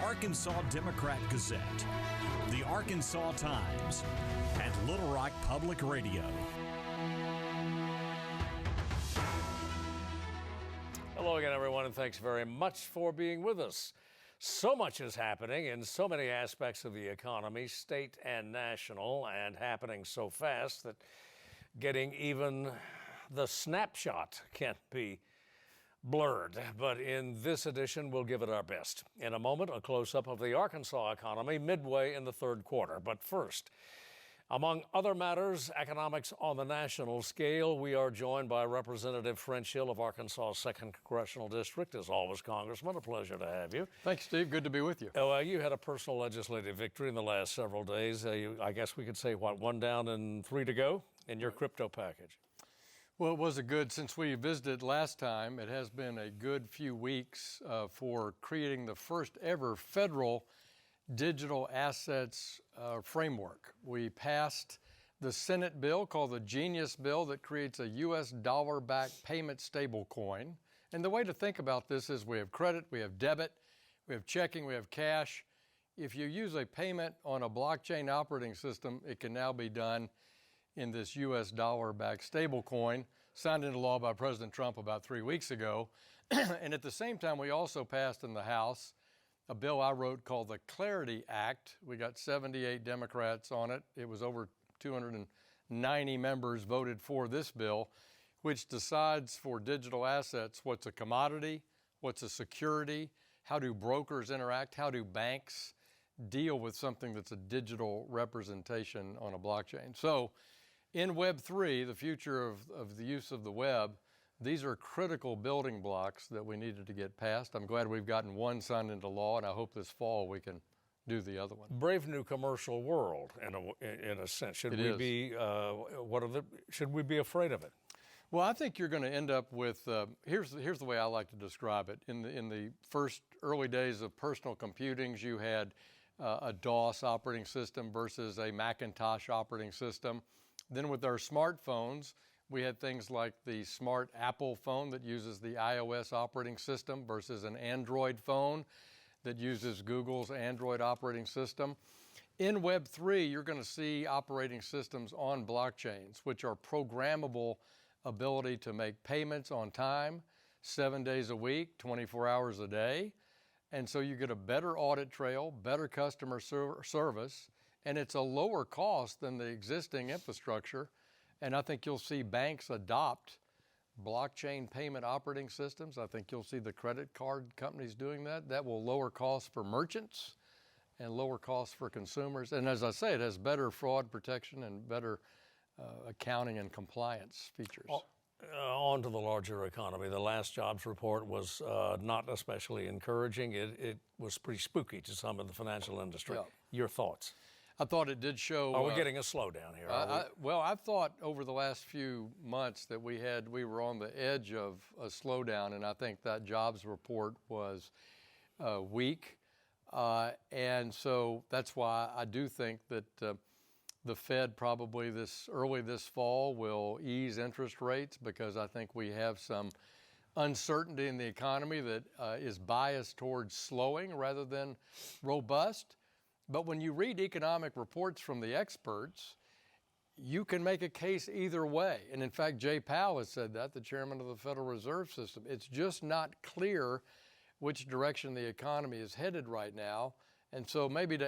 Arkansas Democrat Gazette, the Arkansas Times, and Little Rock Public Radio. Hello again, everyone, and thanks very much for being with us. So much is happening in so many aspects of the economy, state and national, and happening so fast that getting even the snapshot can't be blurred. But in this edition, we'll give it our best. In a moment, a close-up of the Arkansas economy midway in the third quarter. But first, among other matters, economics on the national scale, we are joined by Representative French Hill of Arkansas' 2nd Congressional District. As always, Congressman, a pleasure to have you. Thanks, Steve. Good to be with you. You had a personal legislative victory in the last several days. I guess we could say, one down and 3 to go in your crypto package. Well, it was since we visited last time, it has been a good few weeks for creating the first ever federal digital assets framework. We passed the Senate bill called the Genius Bill that creates a U.S. dollar-backed payment stablecoin. And the way to think about this is we have credit, we have debit, we have checking, we have cash. If you use a payment on a blockchain operating system, it can now be done in this U.S. dollar-backed stablecoin, signed into law by President Trump about 3 weeks ago. And at the same time, we also passed in the House a bill I wrote called the Clarity Act. We got 78 Democrats on it. It was over 290 members voted for this bill, which decides for digital assets what's a commodity, what's a security, how do brokers interact, how do banks deal with something that's a digital representation on a blockchain. So in Web3, the future of the use of the web, these are critical building blocks that we needed to get passed. I'm glad we've gotten one signed into law, and I hope this fall we can do the other one. Brave new commercial world, in a sense. Should we be afraid of it? Well, I think you're going to end up with here's the way I like to describe it. In the first early days of personal computing, you had a DOS operating system versus a Macintosh operating system. Then with our smartphones, we had things like the smart Apple phone that uses the iOS operating system versus an Android phone that uses Google's Android operating system. In Web3, you're going to see operating systems on blockchains, which are programmable ability to make payments on time, 7 days a week, 24 hours a day. And so you get a better audit trail, better customer service, and it's a lower cost than the existing infrastructure. And I think you'll see banks adopt blockchain payment operating systems. I think you'll see the credit card companies doing that. That will lower costs for merchants and lower costs for consumers. And as I say, it has better fraud protection and better accounting and compliance features. On to the larger economy. The last jobs report was not especially encouraging. It was pretty spooky to some in the financial industry. Yeah. Your thoughts? I thought it did show. Are we getting a slowdown here? Well, I've thought over the last few months that we were on the edge of a slowdown, and I think that jobs report was weak. And so that's why I do think that the Fed probably early this fall will ease interest rates, because I think we have some uncertainty in the economy that is biased towards slowing rather than robust. But when you read economic reports from the experts, you can make a case either way. And in fact, Jay Powell has said that, the chairman of the Federal Reserve System. It's just not clear which direction the economy is headed right now. And so maybe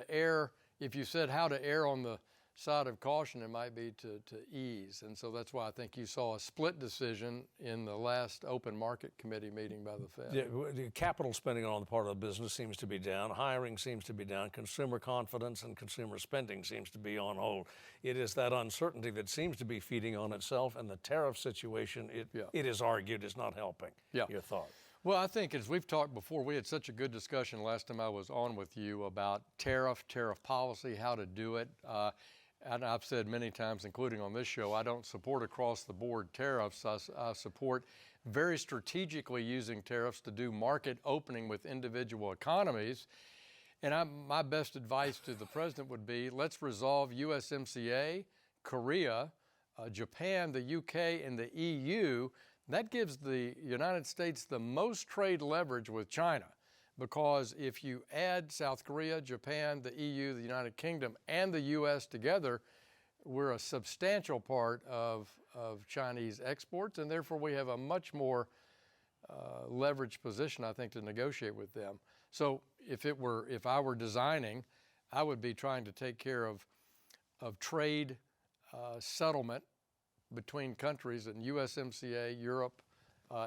if you said how to err on the side of caution, it might be to ease. And so that's why I think you saw a split decision in the last open market committee meeting by the Fed. Yeah, the capital spending on the part of the business seems to be down. Hiring seems to be down. Consumer confidence and consumer spending seems to be on hold. It is that uncertainty that seems to be feeding on itself, and the tariff situation, it is argued, is not helping. Yeah. Your thought? Well, I think as we've talked before, we had such a good discussion last time I was on with you about tariff policy, how to do it. And I've said many times, including on this show, I don't support across-the-board tariffs. I support very strategically using tariffs to do market opening with individual economies. And my best advice to the president would be, let's resolve USMCA, Korea, Japan, the UK, and the EU. That gives the United States the most trade leverage with China. because if you add South Korea, Japan, the EU, the United Kingdom, and the U.S. together, we're a substantial part of Chinese exports, and therefore we have a much more leveraged position, I think, to negotiate with them. So if I were designing, I would be trying to take care of trade settlement between countries and USMCA, Europe,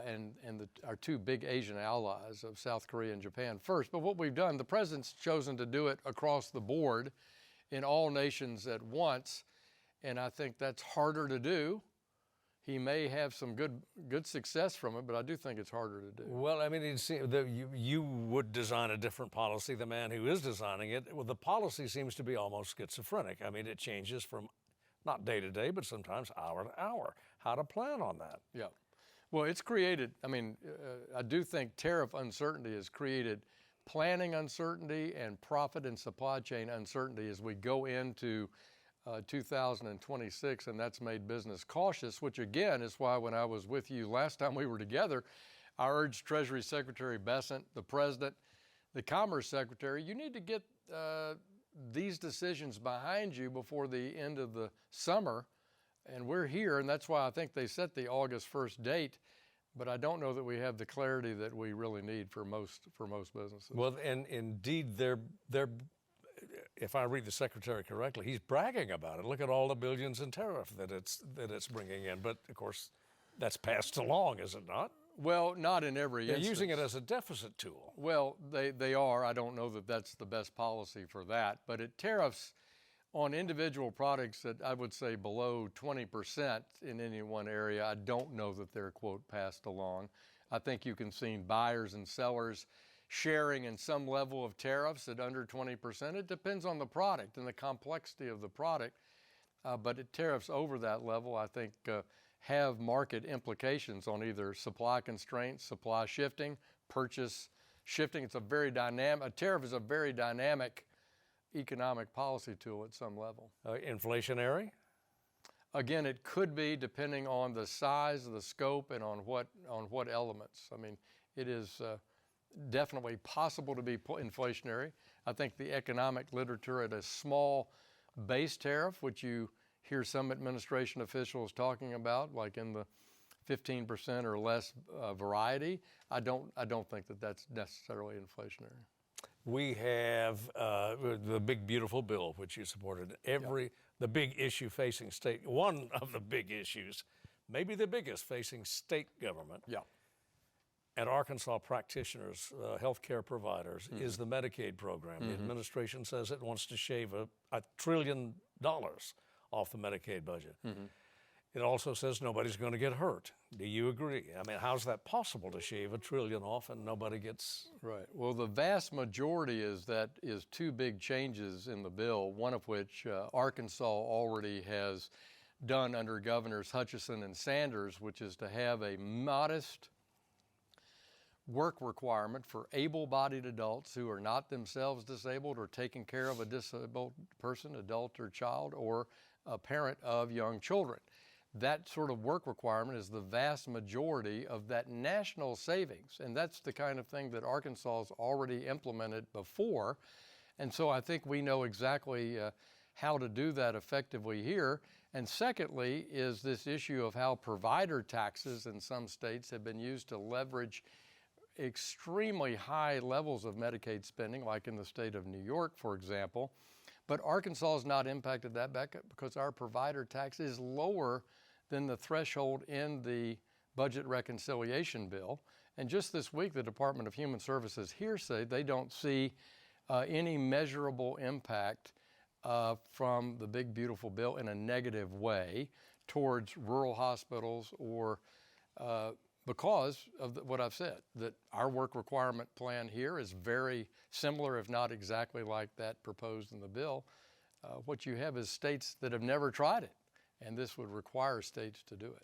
and our two big Asian allies of South Korea and Japan first. But what we've done, the president's chosen to do it across the board in all nations at once, and I think that's harder to do. He may have some good success from it, but I do think it's harder to do. Well, I mean, you would design a different policy. The man who is designing it, well, the policy seems to be almost schizophrenic. I mean, it changes from not day to day, but sometimes hour to hour. How to plan on that? Yeah. Well, it's created, I mean, I do think tariff uncertainty has created planning uncertainty and profit and supply chain uncertainty as we go into 2026, and that's made business cautious, which again is why when I was with you last time we were together, I urged Treasury Secretary Bessent, the President, the Commerce Secretary, you need to get these decisions behind you before the end of the summer, and we're here, and that's why I think they set the August 1st date, but I don't know that we have the clarity that we really need for most businesses. Well, and indeed, they're if I read the secretary correctly, he's bragging about it. Look at all the billions in tariff that it's bringing in. But of course, that's passed along, is it not? Well, not in every They're instance. using it as a deficit tool. Well, they are. I don't know that that's the best policy for that. But it tariffs on individual products that I would say below 20% in any one area, I don't know that they're, quote, passed along. I think you can see buyers and sellers sharing in some level of tariffs at under 20%. It depends on the product and the complexity of the product, but tariffs over that level, I think, have market implications on either supply constraints, supply shifting, purchase shifting. It's a tariff is a very dynamic economic policy tool at some level. Inflationary? Again, it could be depending on the size, the scope, and on what elements. I mean, it is definitely possible to be inflationary. I think the economic literature at a small base tariff, which you hear some administration officials talking about, like in the 15% or less variety, I don't think that that's necessarily inflationary. We have the big beautiful bill which you supported. The big issue facing state, one of the big issues, maybe the biggest facing state government. Yeah. And Arkansas practitioners, healthcare providers, is the Medicaid program. The administration says it wants to shave $1 trillion off the Medicaid budget. It also says nobody's going to get hurt. Do you agree? I mean, how's that possible to shave $1 trillion off and nobody gets? Right. Well, the vast majority is two big changes in the bill, one of which Arkansas already has done under Governors Hutchinson and Sanders, which is to have a modest work requirement for able-bodied adults who are not themselves disabled or taking care of a disabled person, adult or child, or a parent of young children. That sort of work requirement is the vast majority of that national savings, and that's the kind of thing that Arkansas has already implemented before, and so I think we know exactly how to do that effectively here. And secondly is this issue of how provider taxes in some states have been used to leverage extremely high levels of Medicaid spending, like in the state of New York, for example. But Arkansas has not impacted that back because our provider tax is lower than the threshold in the budget reconciliation bill. And just this week, the Department of Human Services here say they don't see any measurable impact from the big, beautiful bill in a negative way towards rural hospitals or because of what I've said, that our work requirement plan here is very similar, if not exactly like that proposed in the bill. What you have is states that have never tried it, and this would require states to do it.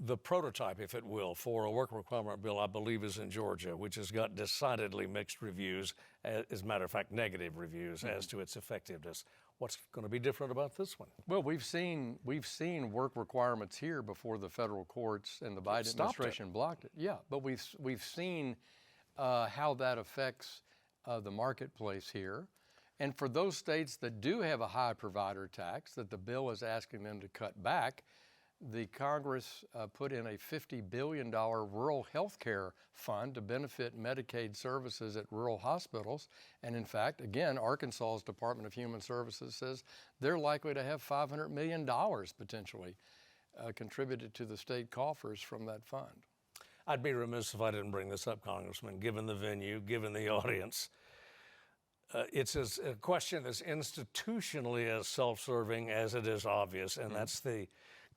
The prototype, if it will, for a work requirement bill, I believe, is in Georgia, which has got decidedly mixed reviews, as a matter of fact, negative reviews as to its effectiveness. What's going to be different about this one? Well, we've seen work requirements here before the federal courts and the Biden administration blocked it. Yeah, but we've seen how that affects the marketplace here. And for those states that do have a high provider tax that the bill is asking them to cut back, the Congress put in a $50 billion rural health care fund to benefit Medicaid services at rural hospitals. And in fact, again, Arkansas's Department of Human Services says they're likely to have $500 million potentially contributed to the state coffers from that fund. I'd be remiss if I didn't bring this up, Congressman, given the venue, given the audience. It's a question that's institutionally as self-serving as it is obvious, and that's the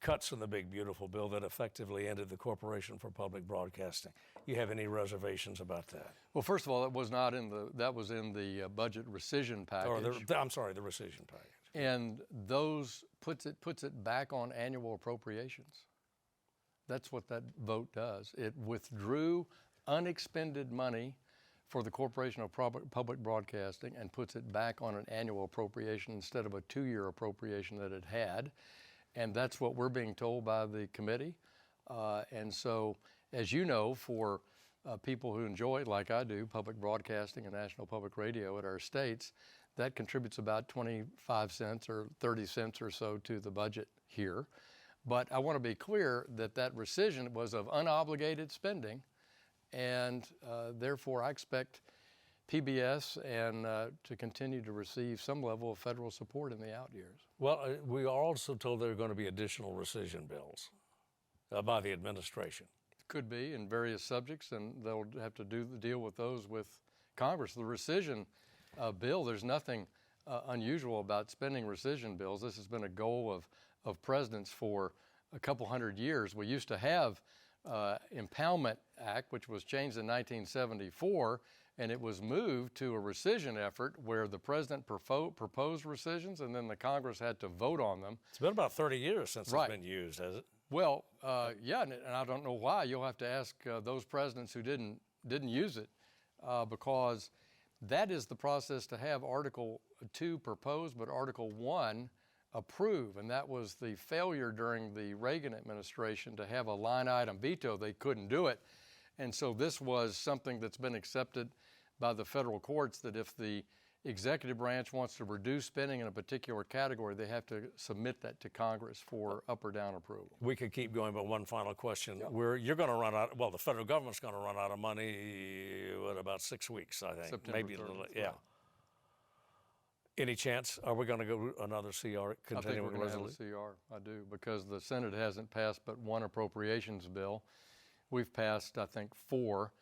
cuts in the big, beautiful bill that effectively ended the Corporation for Public Broadcasting. You have any reservations about that? Well, first of all, that was in the budget rescission package. Or the rescission package. And those puts it back on annual appropriations. That's what that vote does. It withdrew unexpended money for the Corporation of Public Broadcasting and puts it back on an annual appropriation instead of a 2-year appropriation that it had. And that's what we're being told by the committee. And so, as you know, for people who enjoy, like I do, public broadcasting and National Public Radio at our states, that contributes about 25 cents or 30 cents or so to the budget here. But I want to be clear that that rescission was of unobligated spending, and therefore I expect PBS and to continue to receive some level of federal support in the out years. Well, we are also told there are going to be additional rescission bills by the administration. Could be in various subjects, and they'll have to deal with those with Congress. The rescission bill, there's nothing unusual about spending rescission bills. This has been a goal of presidents for a couple hundred years. We used to have Impoundment Act, which was changed in 1974, and it was moved to a rescission effort where the president proposed rescissions and then the Congress had to vote on them. It's been about 30 years since it's been used, has it? Well, yeah, and I don't know why. You'll have to ask those presidents who didn't use it because that is the process to have Article 2 proposed, but Article 1 approve, and that was the failure during the Reagan administration to have a line item veto. They couldn't do it. And so this was something that's been accepted by the federal courts that if the executive branch wants to reduce spending in a particular category, they have to submit that to Congress for up or down approval. We could keep going, but one final question. Yeah. You're going to run out, well, the federal government's going to run out of money in about 6 weeks, I think. September Maybe 30th, a little, yeah. right. Any chance, are we going to go another CR, I think we're continuing going to have a resolution? CR. I do, because the Senate hasn't passed but one appropriations bill. We've passed, I think, 4,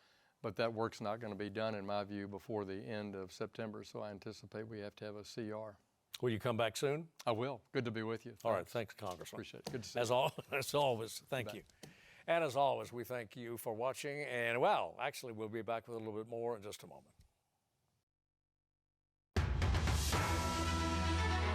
but that work's not going to be done, in my view, before the end of September, so I anticipate we have to have a CR. Will you come back soon? I will. Good to be with you. All right, thanks, Congressman. Appreciate it. Good to see As always, thank you. And as always, we thank you for watching. And, well, actually, we'll be back with a little bit more in just a moment.